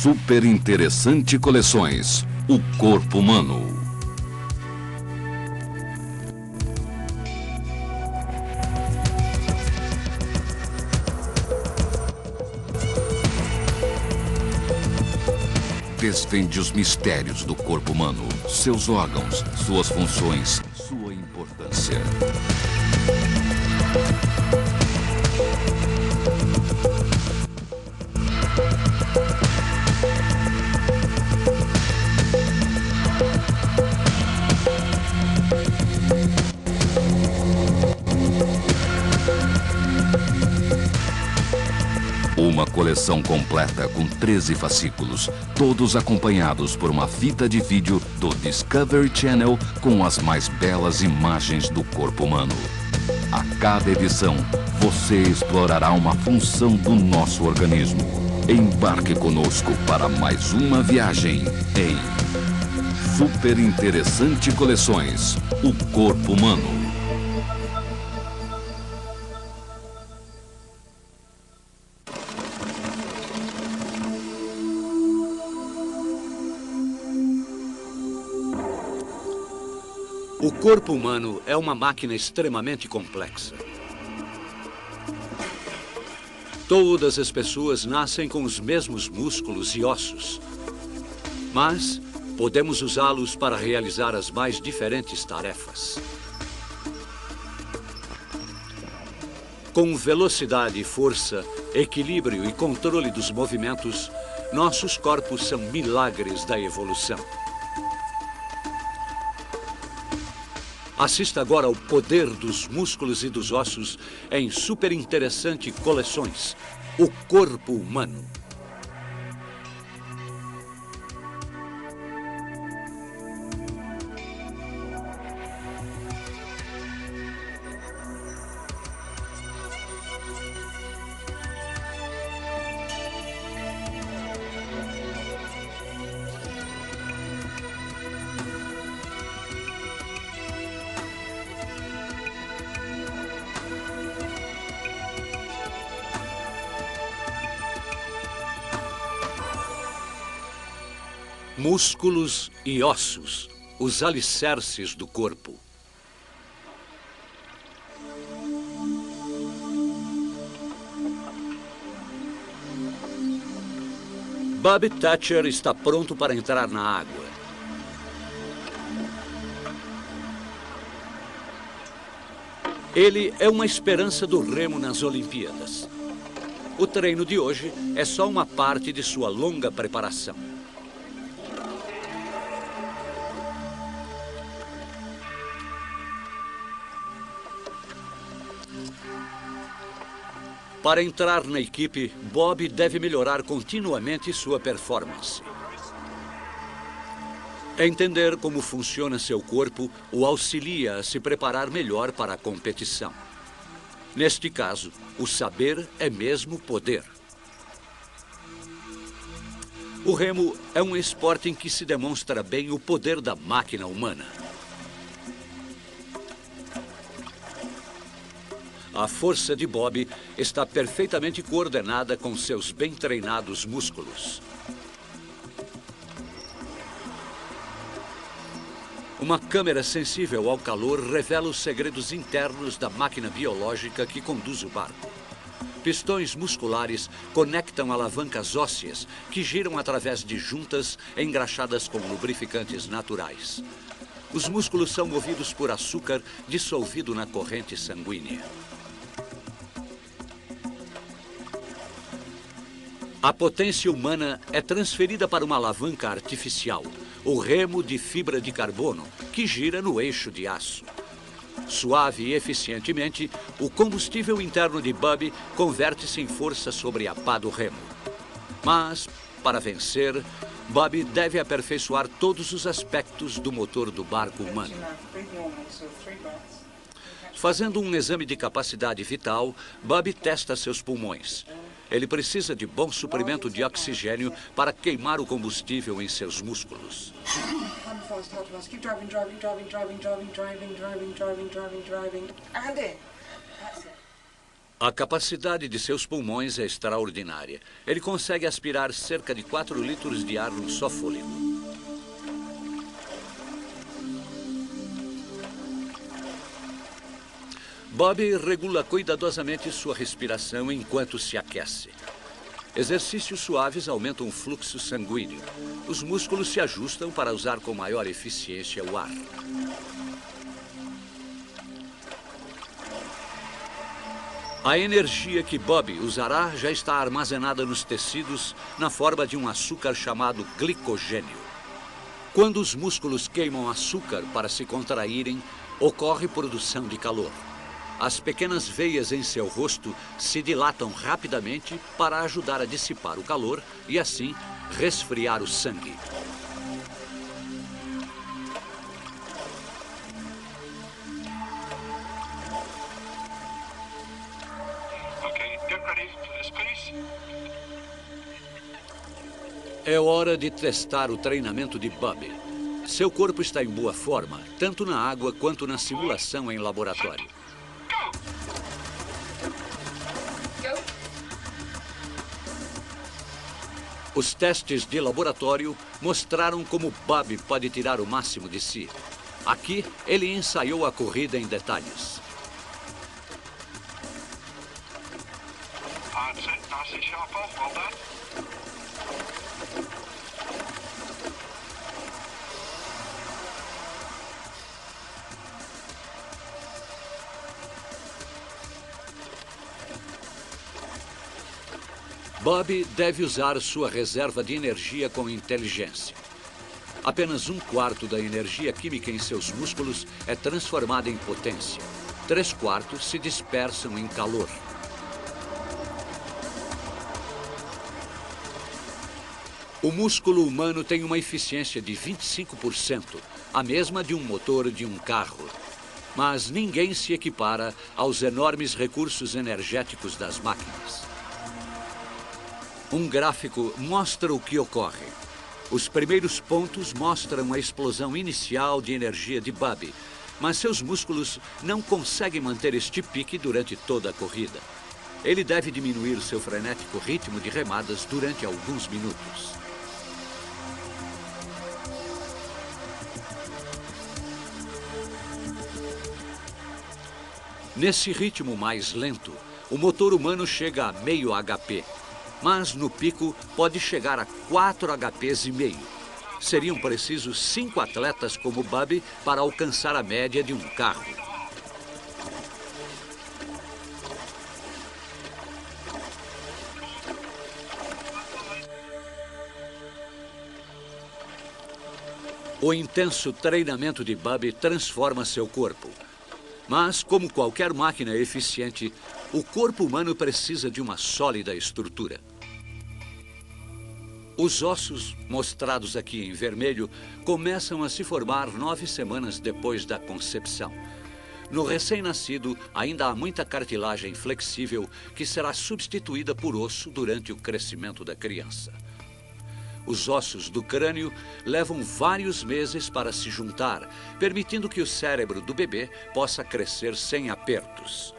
Super Interessante Coleções, o corpo humano. Desvende os mistérios do corpo humano, seus órgãos, suas funções, sua importância. Uma coleção completa com 13 fascículos, todos acompanhados por uma fita de vídeo do Discovery Channel com as mais belas imagens do corpo humano. A cada edição, você explorará uma função do nosso organismo. Embarque conosco para mais uma viagem em Super Interessante Coleções, o corpo humano. O corpo humano é uma máquina extremamente complexa. Todas as pessoas nascem com os mesmos músculos e ossos, mas podemos usá-los para realizar as mais diferentes tarefas. Com velocidade, força, equilíbrio e controle dos movimentos, nossos corpos são milagres da evolução. Assista agora ao poder dos músculos e dos ossos em Super Interessante Coleções, o corpo humano. Músculos e ossos, os alicerces do corpo. Bob Thatcher está pronto para entrar na água. Ele é uma esperança do remo nas Olimpíadas. O treino de hoje é só uma parte de sua longa preparação. Para entrar na equipe, Bob deve melhorar continuamente sua performance. Entender como funciona seu corpo o auxilia a se preparar melhor para a competição. Neste caso, o saber é mesmo poder. O remo é um esporte em que se demonstra bem o poder da máquina humana. A força de Bob está perfeitamente coordenada com seus bem treinados músculos. Uma câmera sensível ao calor revela os segredos internos da máquina biológica que conduz o barco. Pistões musculares conectam alavancas ósseas que giram através de juntas engraxadas com lubrificantes naturais. Os músculos são movidos por açúcar dissolvido na corrente sanguínea. A potência humana é transferida para uma alavanca artificial, o remo de fibra de carbono, que gira no eixo de aço. Suave e eficientemente, o combustível interno de Bob converte-se em força sobre a pá do remo. Mas, para vencer, Bob deve aperfeiçoar todos os aspectos do motor do barco humano. Fazendo um exame de capacidade vital, Bob testa seus pulmões. Ele precisa de bom suprimento de oxigênio para queimar o combustível em seus músculos. A capacidade de seus pulmões é extraordinária. Ele consegue aspirar cerca de 4 litros de ar num só fôlego. Bob regula cuidadosamente sua respiração enquanto se aquece. Exercícios suaves aumentam o fluxo sanguíneo. Os músculos se ajustam para usar com maior eficiência o ar. A energia que Bob usará já está armazenada nos tecidos na forma de um açúcar chamado glicogênio. Quando os músculos queimam açúcar para se contraírem, ocorre produção de calor. As pequenas veias em seu rosto se dilatam rapidamente para ajudar a dissipar o calor e, assim, resfriar o sangue. É hora de testar o treinamento de Bob. Seu corpo está em boa forma, tanto na água quanto na simulação em laboratório. Os testes de laboratório mostraram como Bob pode tirar o máximo de si. Aqui, ele ensaiou a corrida em detalhes. Bob deve usar sua reserva de energia com inteligência. Apenas 1/4 da energia química em seus músculos é transformada em potência. 3/4 se dispersam em calor. O músculo humano tem uma eficiência de 25%, a mesma de um motor de um carro. Mas ninguém se equipara aos enormes recursos energéticos das máquinas. Um gráfico mostra o que ocorre. Os primeiros pontos mostram a explosão inicial de energia de Bob, mas seus músculos não conseguem manter este pique durante toda a corrida. Ele deve diminuir seu frenético ritmo de remadas durante alguns minutos. Nesse ritmo mais lento, o motor humano chega a meio HP. Mas no pico pode chegar a 4 HPs e meio. Seriam precisos 5 atletas como Bob para alcançar a média de um carro. O intenso treinamento de Bob transforma seu corpo. Mas, como qualquer máquina eficiente, o corpo humano precisa de uma sólida estrutura. Os ossos, mostrados aqui em vermelho, começam a se formar 9 semanas depois da concepção. No recém-nascido, ainda há muita cartilagem flexível que será substituída por osso durante o crescimento da criança. Os ossos do crânio levam vários meses para se juntar, permitindo que o cérebro do bebê possa crescer sem apertos.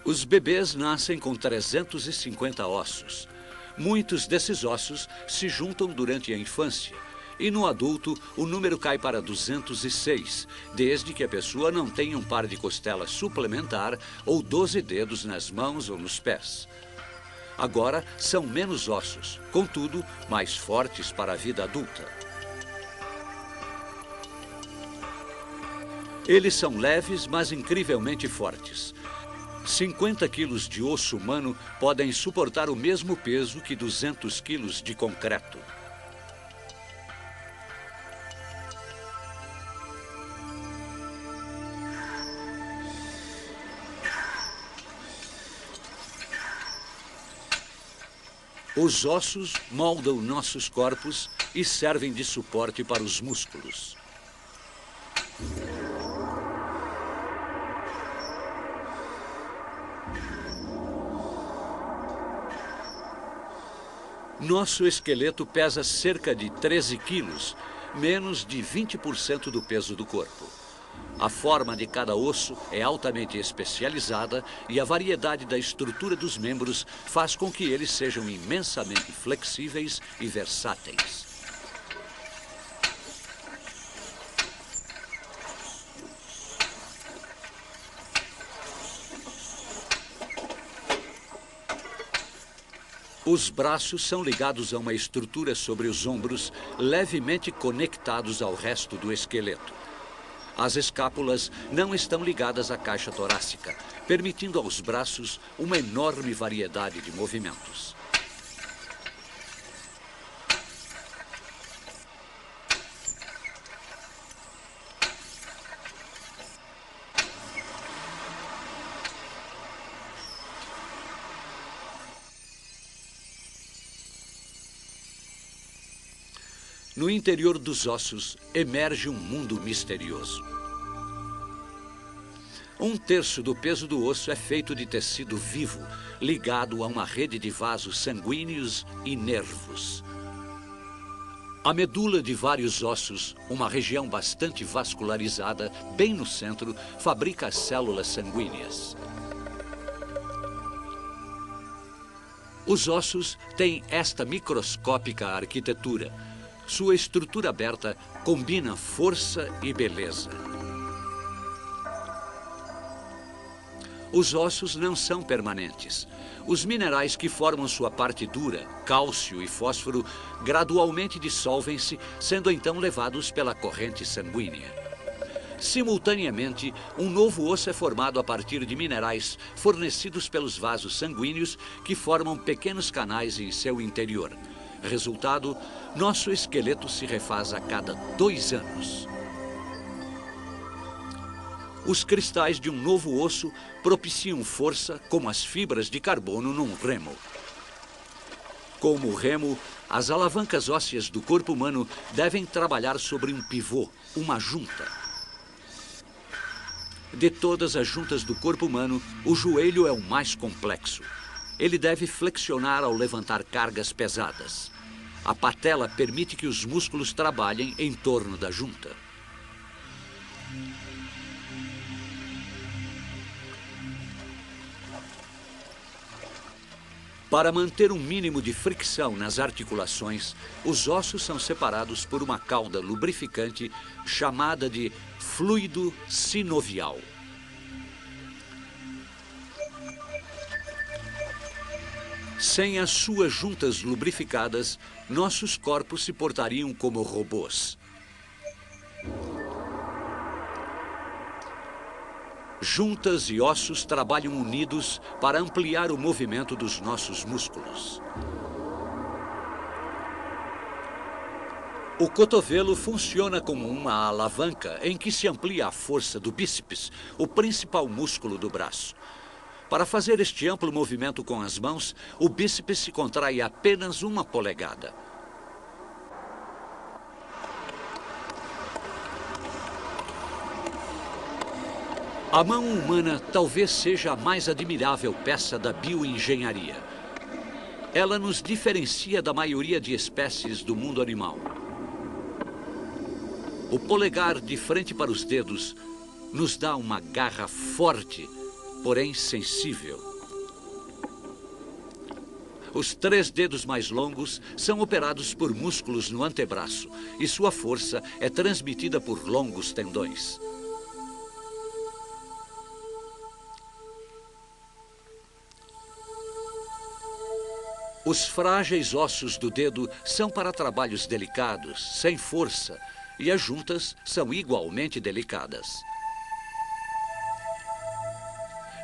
Os bebês nascem com 350 ossos. Muitos desses ossos se juntam durante a infância. E no adulto, o número cai para 206, desde que a pessoa não tenha um par de costelas suplementar ou 12 dedos nas mãos ou nos pés. Agora, são menos ossos, contudo, mais fortes para a vida adulta. Eles são leves, mas incrivelmente fortes. 50 quilos de osso humano podem suportar o mesmo peso que 200 quilos de concreto. Os ossos moldam nossos corpos e servem de suporte para os músculos. Nosso esqueleto pesa cerca de 13 quilos, menos de 20% do peso do corpo. A forma de cada osso é altamente especializada e a variedade da estrutura dos membros faz com que eles sejam imensamente flexíveis e versáteis. Os braços são ligados a uma estrutura sobre os ombros, levemente conectados ao resto do esqueleto. As escápulas não estão ligadas à caixa torácica, permitindo aos braços uma enorme variedade de movimentos. No interior dos ossos emerge um mundo misterioso. 1/3 do peso do osso é feito de tecido vivo, ligado a uma rede de vasos sanguíneos e nervos. A medula de vários ossos, uma região bastante vascularizada, bem no centro, fabrica as células sanguíneas. Os ossos têm esta microscópica arquitetura. Sua estrutura aberta combina força e beleza. Os ossos não são permanentes. Os minerais que formam sua parte dura, cálcio e fósforo, gradualmente dissolvem-se, sendo então levados pela corrente sanguínea. Simultaneamente, um novo osso é formado a partir de minerais fornecidos pelos vasos sanguíneos que formam pequenos canais em seu interior. Resultado, nosso esqueleto se refaz a cada 2 anos. Os cristais de um novo osso propiciam força como as fibras de carbono num remo. Como o remo, as alavancas ósseas do corpo humano devem trabalhar sobre um pivô, uma junta. De todas as juntas do corpo humano, o joelho é o mais complexo. Ele deve flexionar ao levantar cargas pesadas. A patela permite que os músculos trabalhem em torno da junta. Para manter um mínimo de fricção nas articulações, os ossos são separados por uma cauda lubrificante chamada de fluido sinovial. Sem as suas juntas lubrificadas, nossos corpos se portariam como robôs. Juntas e ossos trabalham unidos para ampliar o movimento dos nossos músculos. O cotovelo funciona como uma alavanca em que se amplia a força do bíceps, o principal músculo do braço. Para fazer este amplo movimento com as mãos, o bíceps se contrai apenas 1 polegada. A mão humana talvez seja a mais admirável peça da bioengenharia. Ela nos diferencia da maioria de espécies do mundo animal. O polegar de frente para os dedos nos dá uma garra forte, porém sensível. Os 3 dedos mais longos são operados por músculos no antebraço e sua força é transmitida por longos tendões. Os frágeis ossos do dedo são para trabalhos delicados, sem força, e as juntas são igualmente delicadas.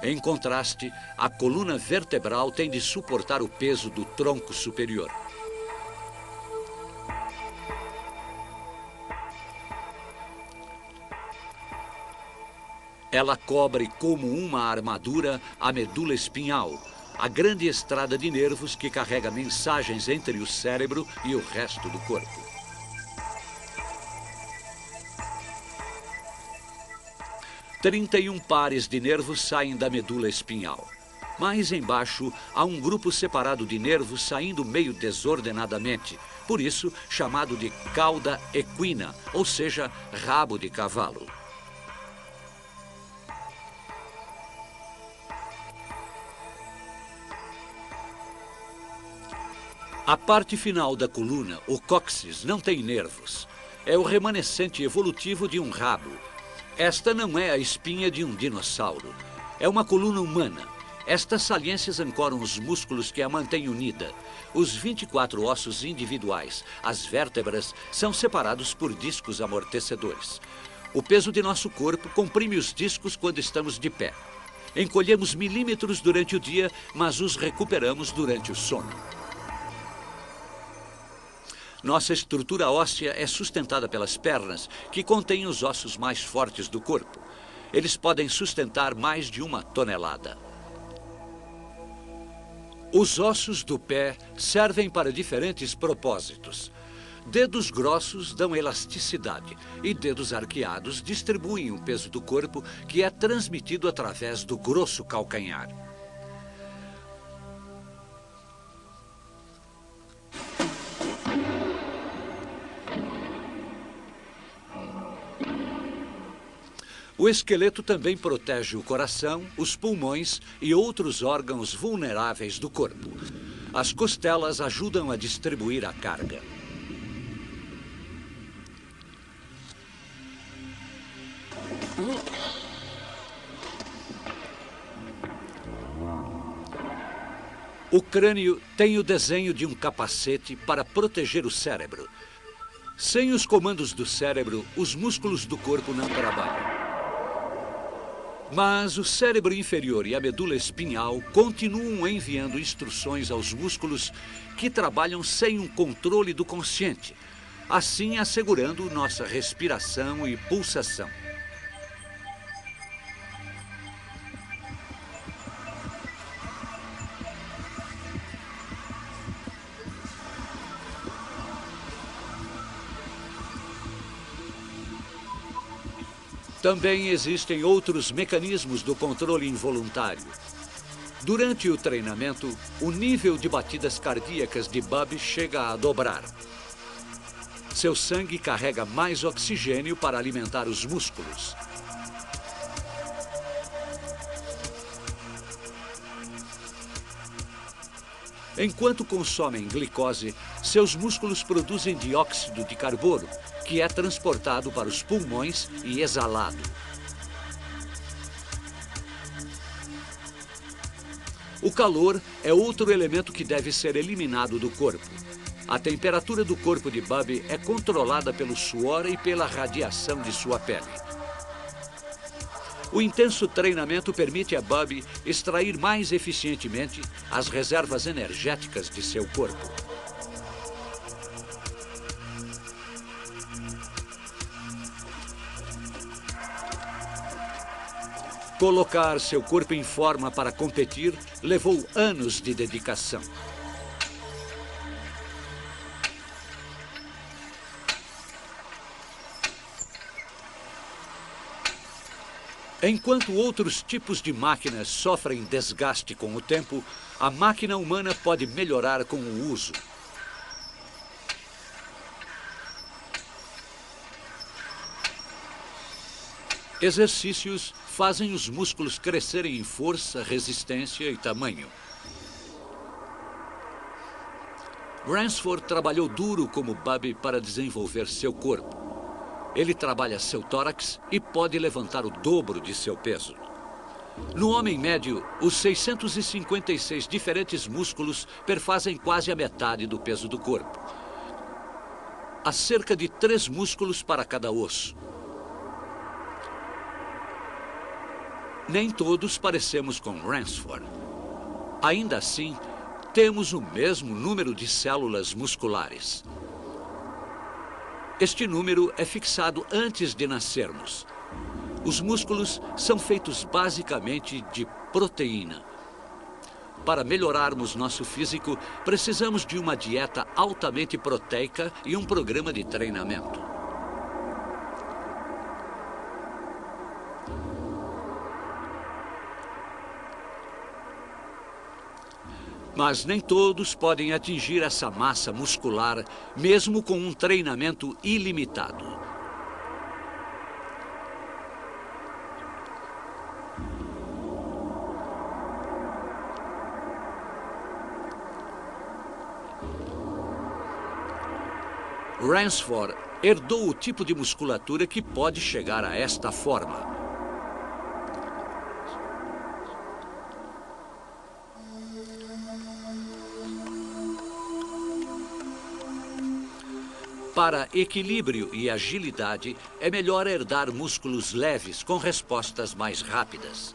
Em contraste, a coluna vertebral tem de suportar o peso do tronco superior. Ela cobre como uma armadura a medula espinhal, a grande estrada de nervos que carrega mensagens entre o cérebro e o resto do corpo. Trinta e 31 pares de nervos saem da medula espinhal. Mais embaixo, há um grupo separado de nervos saindo meio desordenadamente, por isso chamado de cauda equina, ou seja, rabo de cavalo. A parte final da coluna, o cóccix, não tem nervos. É o remanescente evolutivo de um rabo. Esta não é a espinha de um dinossauro. É uma coluna humana. Estas saliências ancoram os músculos que a mantêm unida. Os 24 ossos individuais, as vértebras, são separados por discos amortecedores. O peso de nosso corpo comprime os discos quando estamos de pé. Encolhemos milímetros durante o dia, mas os recuperamos durante o sono. Nossa estrutura óssea é sustentada pelas pernas, que contêm os ossos mais fortes do corpo. Eles podem sustentar mais de 1 tonelada. Os ossos do pé servem para diferentes propósitos. Dedos grossos dão elasticidade e dedos arqueados distribuem o peso do corpo, que é transmitido através do grosso calcanhar. O esqueleto também protege o coração, os pulmões e outros órgãos vulneráveis do corpo. As costelas ajudam a distribuir a carga. O crânio tem o desenho de um capacete para proteger o cérebro. Sem os comandos do cérebro, os músculos do corpo não trabalham. Mas o cérebro inferior e a medula espinhal continuam enviando instruções aos músculos que trabalham sem um controle do consciente, assim assegurando nossa respiração e pulsação. Também existem outros mecanismos do controle involuntário. Durante o treinamento, o nível de batidas cardíacas de Bub chega a dobrar. Seu sangue carrega mais oxigênio para alimentar os músculos. Enquanto consomem glicose, seus músculos produzem dióxido de carbono, que é transportado para os pulmões e exalado. O calor é outro elemento que deve ser eliminado do corpo. A temperatura do corpo de Bub é controlada pelo suor e pela radiação de sua pele. O intenso treinamento permite a Bub extrair mais eficientemente as reservas energéticas de seu corpo. Colocar seu corpo em forma para competir levou anos de dedicação. Enquanto outros tipos de máquinas sofrem desgaste com o tempo, a máquina humana pode melhorar com o uso. Exercícios fazem os músculos crescerem em força, resistência e tamanho. Bransford trabalhou duro como Bub para desenvolver seu corpo. Ele trabalha seu tórax e pode levantar o dobro de seu peso. No homem médio, os 656 diferentes músculos perfazem quase a metade do peso do corpo. Há cerca de 3 músculos para cada osso. Nem todos parecemos com Bransford. Ainda assim, temos o mesmo número de células musculares. Este número é fixado antes de nascermos. Os músculos são feitos basicamente de proteína. Para melhorarmos nosso físico, precisamos de uma dieta altamente proteica e um programa de treinamento. Mas nem todos podem atingir essa massa muscular, mesmo com um treinamento ilimitado. Ransford herdou o tipo de musculatura que pode chegar a esta forma. Para equilíbrio e agilidade, é melhor herdar músculos leves com respostas mais rápidas.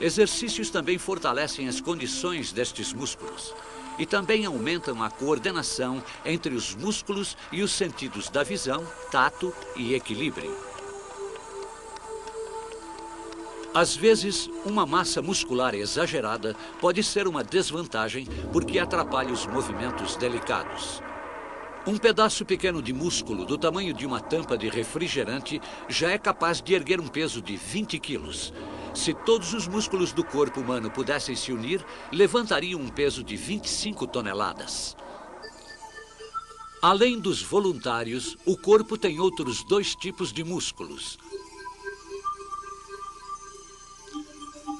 Exercícios também fortalecem as condições destes músculos e também aumentam a coordenação entre os músculos e os sentidos da visão, tato e equilíbrio. Às vezes, uma massa muscular exagerada pode ser uma desvantagem porque atrapalha os movimentos delicados. Um pedaço pequeno de músculo do tamanho de uma tampa de refrigerante já é capaz de erguer um peso de 20 quilos. Se todos os músculos do corpo humano pudessem se unir, levantariam um peso de 25 toneladas. Além dos voluntários, o corpo tem outros 2 tipos de músculos.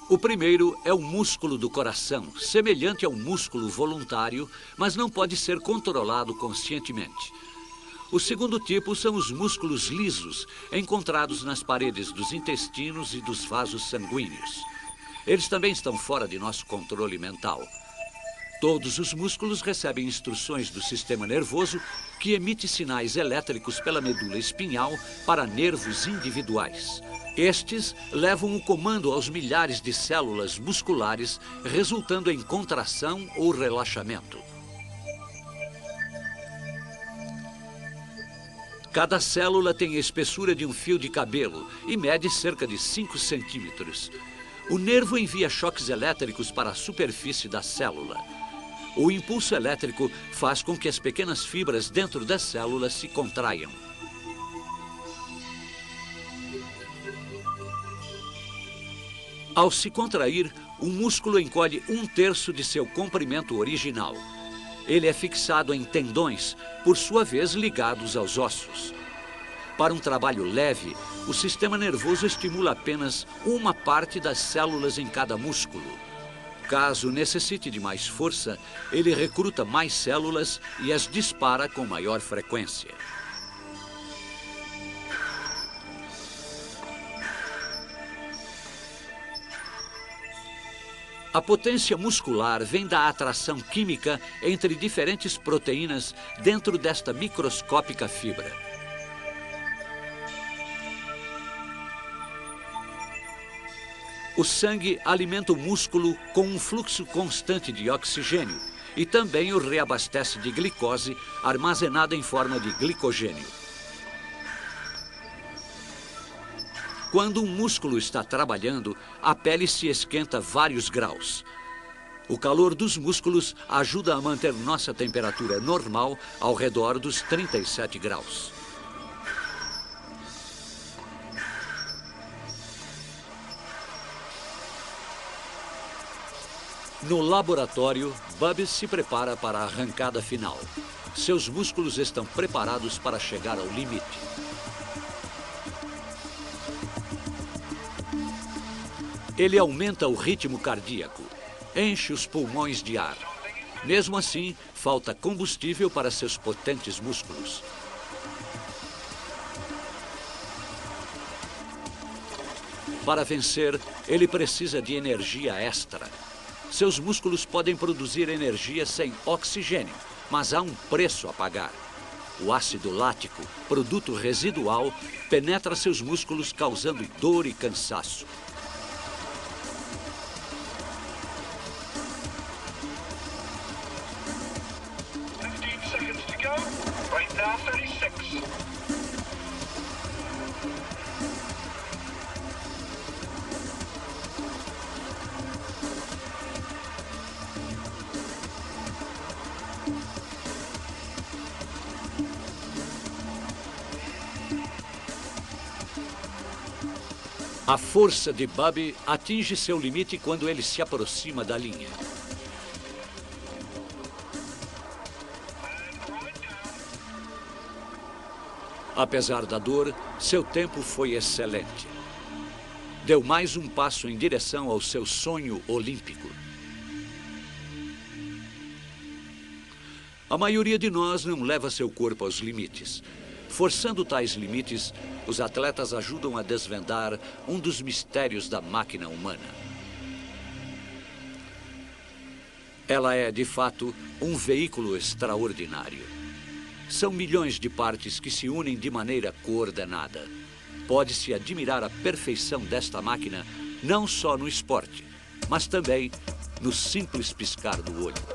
O primeiro é o músculo do coração, semelhante ao músculo voluntário, mas não pode ser controlado conscientemente. O segundo tipo são os músculos lisos, encontrados nas paredes dos intestinos e dos vasos sanguíneos. Eles também estão fora de nosso controle mental. Todos os músculos recebem instruções do sistema nervoso, que emite sinais elétricos pela medula espinhal para nervos individuais. Estes levam o comando aos milhares de células musculares, resultando em contração ou relaxamento. Cada célula tem a espessura de um fio de cabelo e mede cerca de 5 centímetros. O nervo envia choques elétricos para a superfície da célula. O impulso elétrico faz com que as pequenas fibras dentro das células se contraiam. Ao se contrair, o músculo encolhe 1/3 de seu comprimento original. Ele é fixado em tendões, por sua vez ligados aos ossos. Para um trabalho leve, o sistema nervoso estimula apenas uma parte das células em cada músculo. Caso necessite de mais força, ele recruta mais células e as dispara com maior frequência. A potência muscular vem da atração química entre diferentes proteínas dentro desta microscópica fibra. O sangue alimenta o músculo com um fluxo constante de oxigênio e também o reabastece de glicose armazenada em forma de glicogênio. Quando um músculo está trabalhando, a pele se esquenta vários graus. O calor dos músculos ajuda a manter nossa temperatura normal ao redor dos 37 graus. No laboratório, Bubby se prepara para a arrancada final. Seus músculos estão preparados para chegar ao limite. Ele aumenta o ritmo cardíaco, enche os pulmões de ar. Mesmo assim, falta combustível para seus potentes músculos. Para vencer, ele precisa de energia extra. Seus músculos podem produzir energia sem oxigênio, mas há um preço a pagar. O ácido lático, produto residual, penetra seus músculos causando dor e cansaço. A força de Bubby atinge seu limite quando ele se aproxima da linha. Apesar da dor, seu tempo foi excelente. Deu mais um passo em direção ao seu sonho olímpico. A maioria de nós não leva seu corpo aos limites. Forçando tais limites, os atletas ajudam a desvendar um dos mistérios da máquina humana. Ela é, de fato, um veículo extraordinário. São milhões de partes que se unem de maneira coordenada. Pode-se admirar a perfeição desta máquina não só no esporte, mas também no simples piscar do olho.